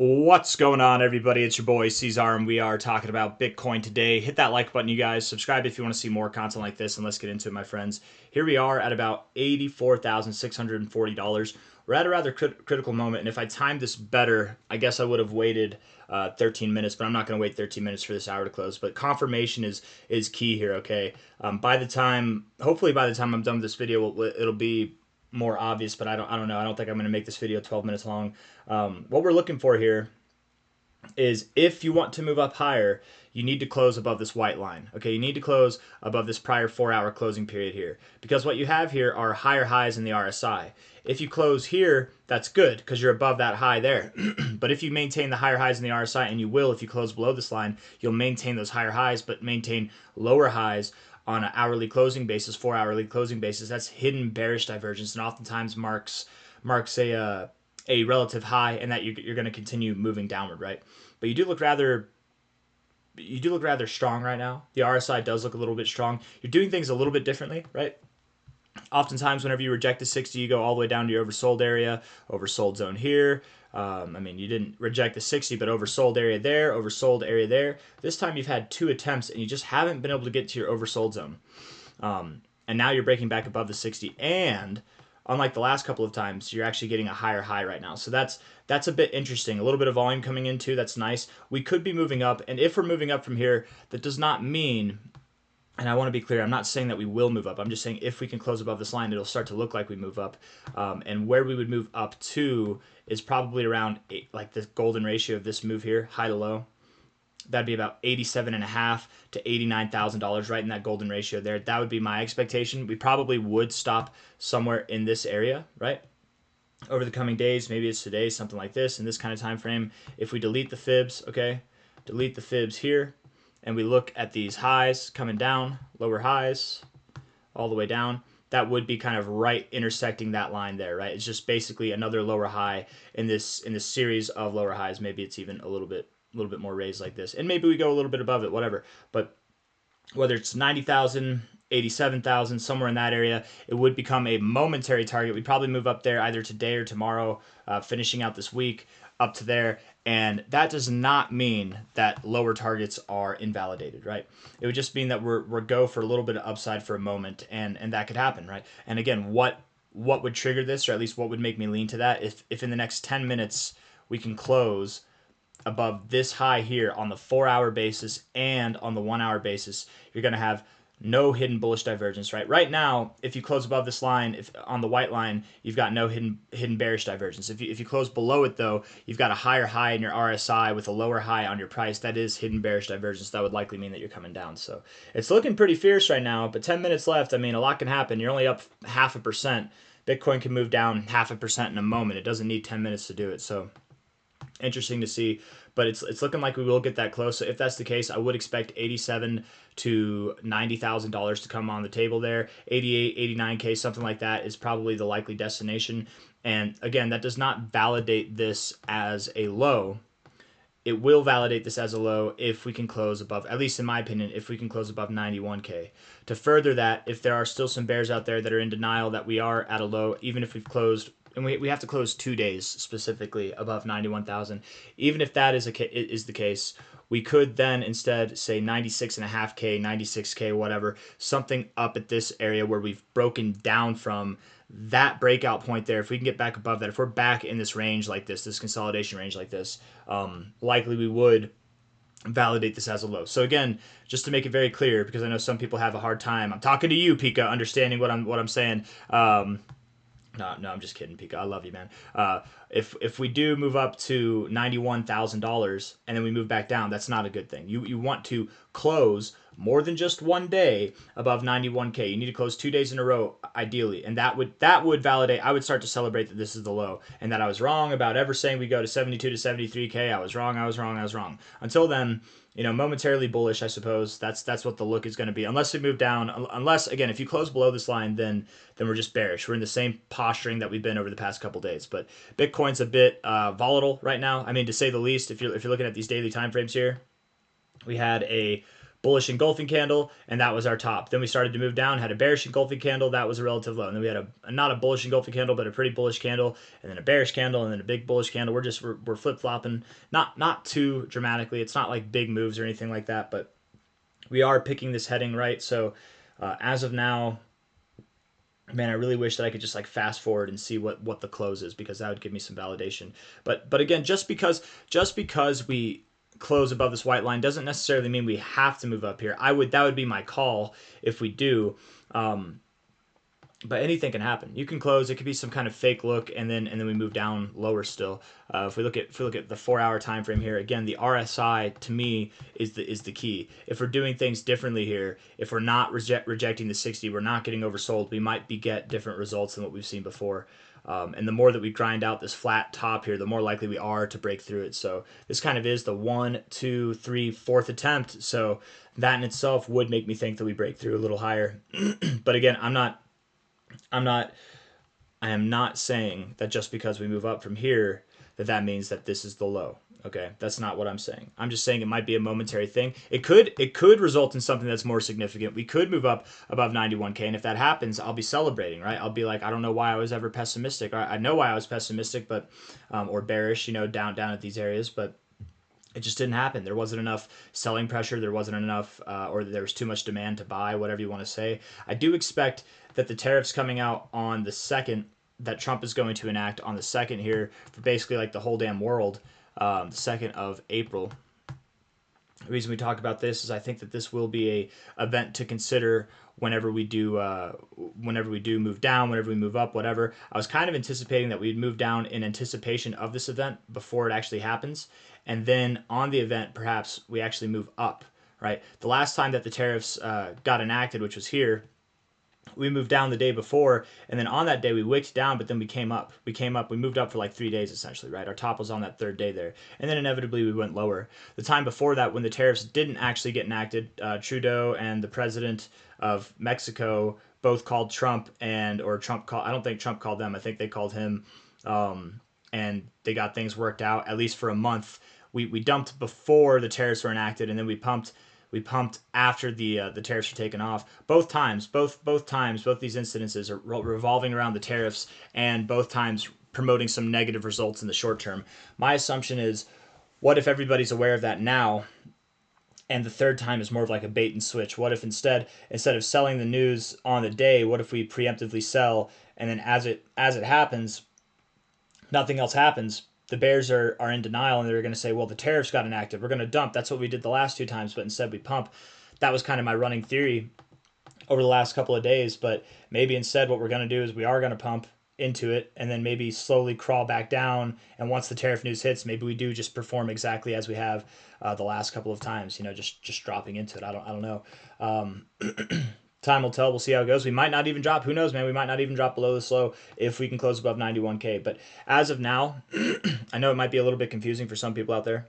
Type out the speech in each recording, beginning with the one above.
What's going on, everybody? It's your boy C-Zar, and we are talking about Bitcoin today. Hit that like button, you guys. Subscribe if you want to see more content like this, and let's get into it, my friends. Here we are at about $84,640. We're at a rather critical moment, and if I timed this better, I guess I would have waited 13 minutes, but I'm not going to wait 13 minutes for this hour to close. But confirmation is key here, okay? Hopefully by the time I'm done with this video, it'll be more obvious, but I don't know. I don't think I'm going to make this video 12 minutes long. What we're looking for here is if you want to move up higher, you need to close above this white line. Okay, you need to close above this prior 4-hour closing period here, because what you have here are higher highs in the RSI. If you close here, that's good because you're above that high there. But if you maintain the higher highs in the RSI, and you will if you close below this line, you'll maintain those higher highs, but maintain lower highs on an hourly closing basis, 4-hourly closing basis. That's hidden bearish divergence, and oftentimes marks a relative high, and that you're going to continue moving downward, right? But you do look rather strong right now. The RSI does look a little bit strong. You're doing things a little bit differently, right? Oftentimes, whenever you reject the 60, you go all the way down to your oversold area, oversold zone here. You didn't reject the 60, but oversold area there, oversold area there. This time you've had 2 attempts, and you just haven't been able to get to your oversold zone. And now you're breaking back above the 60, and unlike the last couple of times, you're actually getting a higher high right now. So that's a bit interesting. A little bit of volume coming in too. That's nice. We could be moving up, and if we're moving up from here, that does not mean, and I want to be clear, I'm not saying that we will move up. I'm just saying if we can close above this line, it'll start to look like we move up. And where we would move up to is probably around like the golden ratio of this move here, high to low. That'd be about $87,500 to $89,000, right in that golden ratio there. That would be my expectation. We probably would stop somewhere in this area, right? Over the coming days, maybe it's today, something like this, in this kind of time frame. If we delete the fibs, okay, delete the fibs here, and we look at these highs coming down, lower highs, all the way down, that would be kind of right intersecting that line there, right? It's just basically another lower high in this series of lower highs. Maybe it's even a little bit more raised like this, and maybe we go a little bit above it, whatever. But whether it's 90,000, 87,000, somewhere in that area, it would become a momentary target. We'd probably move up there either today or tomorrow, finishing out this week up to there. And that does not mean that lower targets are invalidated, right? It would just mean that we're go for a little bit of upside for a moment, and that could happen, right? And again, what would trigger this, or at least what would make me lean to that, if in the next 10 minutes we can close above this high here on the 4-hour basis and on the 1-hour basis, you're going to have no hidden bullish divergence, right? Right now, if you close above this line, if on the white line, you've got no hidden bearish divergence. If you close below it, though, you've got a higher high in your RSI with a lower high on your price. That is hidden bearish divergence. That would likely mean that you're coming down. So it's looking pretty fierce right now, but 10 minutes left. I mean, a lot can happen. You're only up 0.5%. Bitcoin can move down 0.5% in a moment. It doesn't need 10 minutes to do it. So interesting to see, but it's looking like we will get that close. So if that's the case, I would expect $87,000 to $90,000 to come on the table there. 88, 89K, something like that is probably the likely destination. And again, that does not validate this as a low. It will validate this as a low if we can close above, at least in my opinion, if we can close above 91K. To further that, if there are still some bears out there that are in denial that we are at a low, even if we've closed, and we have to close 2 days specifically above 91,000. Even if that is the case, we could then instead say 96.5K, 96K, whatever, something up at this area where we've broken down from that breakout point there. If we can get back above that, if we're back in this range like this consolidation range like this, likely we would validate this as a low. So again, just to make it very clear, because I know some people have a hard time, I'm talking to you, Pika, understanding what I'm saying. No, I'm just kidding, Pika. I love you, man. If we do move up to $91,000 and then we move back down, that's not a good thing. You want to close more than just one day above 91K. You need to close 2 days in a row, ideally, and that would validate. I would start to celebrate that this is the low, and that I was wrong about ever saying we go to 72 to 73K. I was wrong. Until then, momentarily bullish, I suppose. That's what the look is going to be. Unless we move down, unless, again, if you close below this line, then we're just bearish. We're in the same posturing that we've been over the past couple days. But Bitcoin's a bit volatile right now. I mean, to say the least. If you're looking at these daily time frames here, we had a bullish engulfing candle, and that was our top. Then we started to move down, had a bearish engulfing candle, that was a relative low. And then we had not a bullish engulfing candle, but a pretty bullish candle, and then a bearish candle, and then a big bullish candle. We're flip-flopping, not too dramatically. It's not like big moves or anything like that, but we are picking this heading right. So as of now, man, I really wish that I could just like fast forward and see what the close is, because that would give me some validation. But again, just because we close above this white line doesn't necessarily mean we have to move up here. That would be my call if we do. But anything can happen. You can close. It could be some kind of fake look, and then we move down lower still. If we look at the 4-hour time frame here, again, the RSI to me is the key. If we're doing things differently here, if we're not rejecting the 60, we're not getting oversold, we might get different results than what we've seen before. And the more that we grind out this flat top here, the more likely we are to break through it. So this kind of is the 1, 2, 3, 4th attempt. So that in itself would make me think that we break through a little higher. But again, I am not saying that just because we move up from here that means that this is the low. Okay, that's not what I'm saying. I'm just saying it might be a momentary thing. It could result in something that's more significant. We could move up above 91K, and if that happens, I'll be celebrating, right? I'll be like, I don't know why I was ever pessimistic. I know why I was pessimistic, but or bearish, down at these areas, but it just didn't happen. There wasn't enough selling pressure. There wasn't enough, or there was too much demand to buy, whatever you want to say. I do expect that the tariffs coming out on the 2nd, that Trump is going to enact on the 2nd here for basically like the whole damn world, the 2nd of April. The reason we talk about this is I think that this will be a event to consider whenever we do move down, whenever we move up, whatever. I was kind of anticipating that we'd move down in anticipation of this event before it actually happens, and then on the event, perhaps we actually move up, right? The last time that the tariffs got enacted, which was here, we moved down the day before, and then on that day we wicked down, but then we came up. We moved up for like 3 days essentially, right? Our top was on that 3rd day there, and then inevitably we went lower. The time before that, when the tariffs didn't actually get enacted, Trudeau and the president of Mexico both called Trump, I don't think Trump called them, I think they called him, and they got things worked out, at least for a month. We dumped before the tariffs were enacted, and then we pumped after the tariffs were taken off. Both these incidences are revolving around the tariffs, and both times promoting some negative results in the short term. My assumption is, what if everybody's aware of that now, and the 3rd time is more of like a bait and switch? What if instead of selling the news on the day, what if we preemptively sell, and then as it happens, nothing else happens? The bears are in denial, and they're going to say, well, the tariffs got enacted, we're going to dump. That's what we did the last 2 times, but instead we pump. That was kind of my running theory over the last couple of days, but maybe instead what we're going to do is we are going to pump into it, and then maybe slowly crawl back down, and once the tariff news hits, maybe we do just perform exactly as we have the last couple of times, just dropping into it. I don't know. Time will tell. We'll see how it goes. We might not even drop. Who knows, man? We might not even drop below this low if we can close above 91K. But as of now, I know it might be a little bit confusing for some people out there,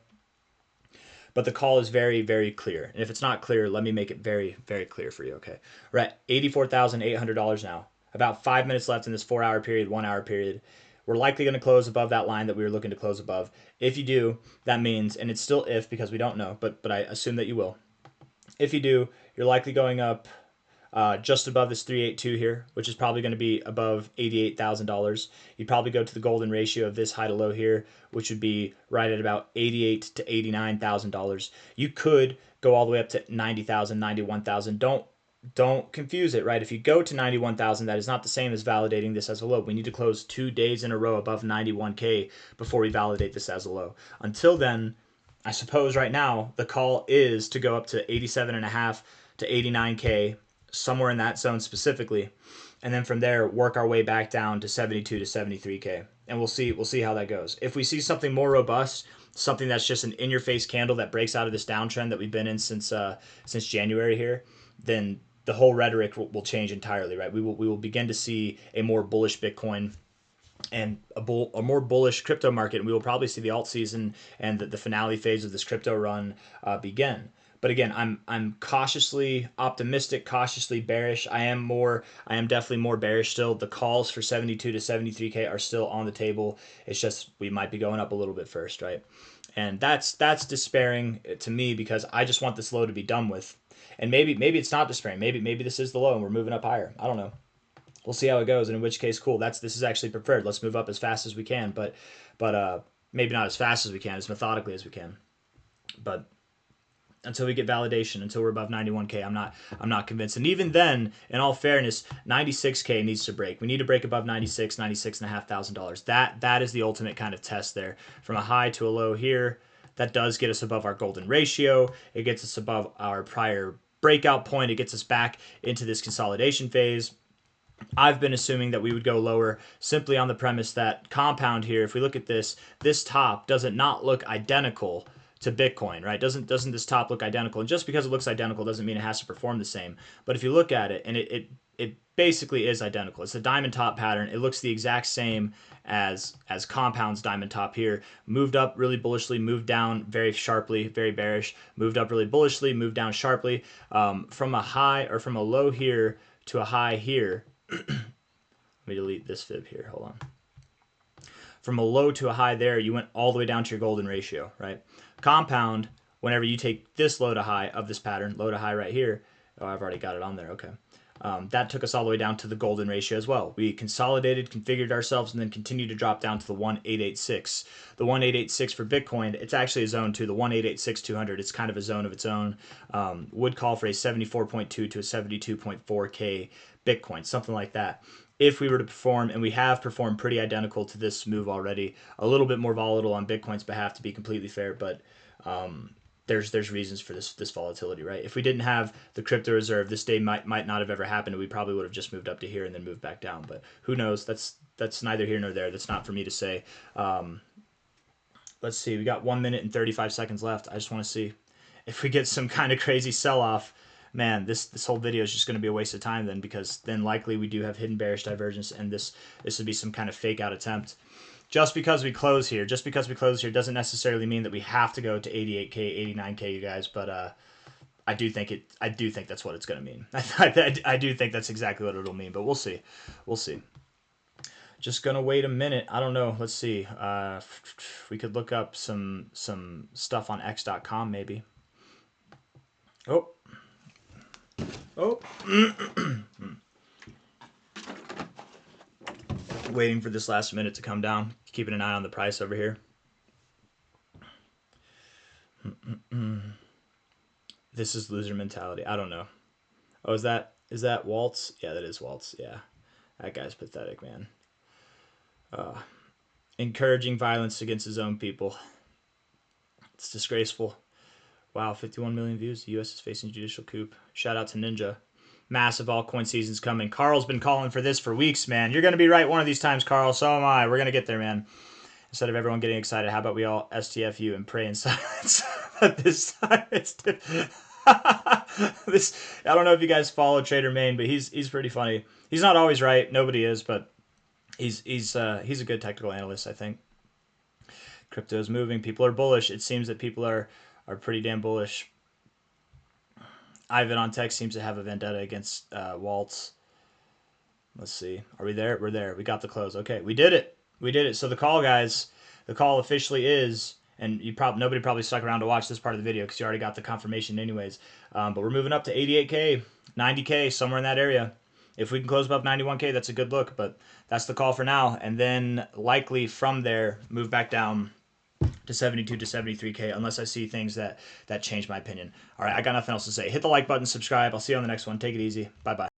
but the call is very, very clear. And if it's not clear, let me make it very, very clear for you, okay? We're at $84,800 now. About 5 minutes left in this 4-hour period, 1-hour period. We're likely going to close above that line that we were looking to close above. If you do, that means, and it's still if because we don't know, but I assume that you will. If you do, you're likely going up just above this 382 here, which is probably going to be above $88,000. You'd probably go to the golden ratio of this high to low here, which would be right at about $88,000 to $89,000. You could go all the way up to $90,000, $91,000. Don't confuse it, right? If you go to 91,000, that is not the same as validating this as a low. We need to close 2 days in a row above 91K before we validate this as a low. Until then, I suppose right now the call is to go up to 87.5 to 89K, somewhere in that zone specifically, and then from there work our way back down to 72 to 73K, and we'll see how that goes. If we see something more robust, something that's just an in-your-face candle that breaks out of this downtrend that we've been in since January here, then the whole rhetoric will change entirely, right? We will begin to see a more bullish Bitcoin and a more bullish crypto market, and we will probably see the alt season and the finale phase of this crypto run begin. But again, I'm cautiously optimistic, cautiously bearish. I am definitely more bearish still. The calls for 72 to 73K are still on the table. It's just we might be going up a little bit first, right? And that's despairing to me because I just want this low to be done with. And maybe it's not the spring. Maybe this is the low and we're moving up higher. I don't know. We'll see how it goes, and in which case, cool. This is actually preferred. Let's move up as fast as we can, but maybe not as fast as we can, as methodically as we can. But until we get validation, until we're above 91K, I'm not convinced. And even then, in all fairness, 96K needs to break. We need to break above $96,500. That is the ultimate kind of test there. From a high to a low here, that does get us above our golden ratio. It gets us above our prior breakout point. It gets us back into this consolidation phase. I've been assuming that we would go lower simply on the premise that compound here, if we look at this top does it not look identical to Bitcoin, right? Doesn't this top look identical? And just because it looks identical doesn't mean it has to perform the same. But if you look at it, and it basically is identical. It's a diamond top pattern. It looks the exact same as compound's diamond top here. Moved up really bullishly, moved down very sharply, very bearish. Moved up really bullishly, moved down sharply. From a high or from a low here to a high here. Let me delete this fib here. Hold on. From a low to a high there, you went all the way down to your golden ratio, right? Compound, whenever you take this low to high of this pattern, low to high right here. Oh, I've already got it on there. Okay. That took us all the way down to the golden ratio as well. We consolidated, configured ourselves, and then continued to drop down to the 1886. The 1886 for Bitcoin, it's actually a zone too. The 1886-200, it's kind of a zone of its own. Would call for a 74.2 to a 72.4K Bitcoin, something like that. If we were to perform, and we have performed pretty identical to this move already, a little bit more volatile on Bitcoin's behalf to be completely fair, but there's reasons for this volatility, right? If we didn't have the crypto reserve, this day might not have ever happened, and we probably would have just moved up to here and then moved back down. But who knows? That's neither here nor there. That's not for me to say. Let's see. We got 1 minute and 35 seconds left. I just want to see if we get some kind of crazy sell-off. Man, this whole video is just going to be a waste of time then, because then likely we do have hidden bearish divergence, and this would be some kind of fake out attempt. Just because we close here doesn't necessarily mean that we have to go to 88K, 89K, you guys. But I do think that's what it's going to mean. I do think that's exactly what it'll mean. But we'll see. Just gonna wait a minute. I don't know. Let's see. We could look up some stuff on x.com maybe. Oh. Waiting for this last minute to come down. Keeping an eye on the price over here. This is loser mentality. I don't know. Oh, is that Waltz? Yeah, that is Waltz. Yeah. That guy's pathetic, man. Encouraging violence against his own people. It's disgraceful. Wow, 51 million views. The U.S. is facing judicial coup. Shout out to Ninja. Massive altcoin season's coming. Carl's been calling for this for weeks, man. You're going to be right one of these times, Carl. So am I. We're going to get there, man. Instead of everyone getting excited, how about we all STFU and pray in silence? This time it's I don't know if you guys follow Trader Main, but he's pretty funny. He's not always right. Nobody is, but he's a good technical analyst, I think. Crypto is moving. People are bullish. It seems that people are pretty damn bullish. Ivan on text seems to have a vendetta against Waltz. Let's see. Are we there? We're there. We got the close. Okay, we did it. So the call, guys, the call officially is, and nobody probably stuck around to watch this part of the video because you already got the confirmation anyways. But we're moving up to 88K, 90K, somewhere in that area. If we can close above 91K, that's a good look. But that's the call for now. And then likely from there, move back down to 72 to 73K, unless I see things that change my opinion. All right, I got nothing else to say. Hit the like button, subscribe. I'll see you on the next one. Take it easy. Bye-bye.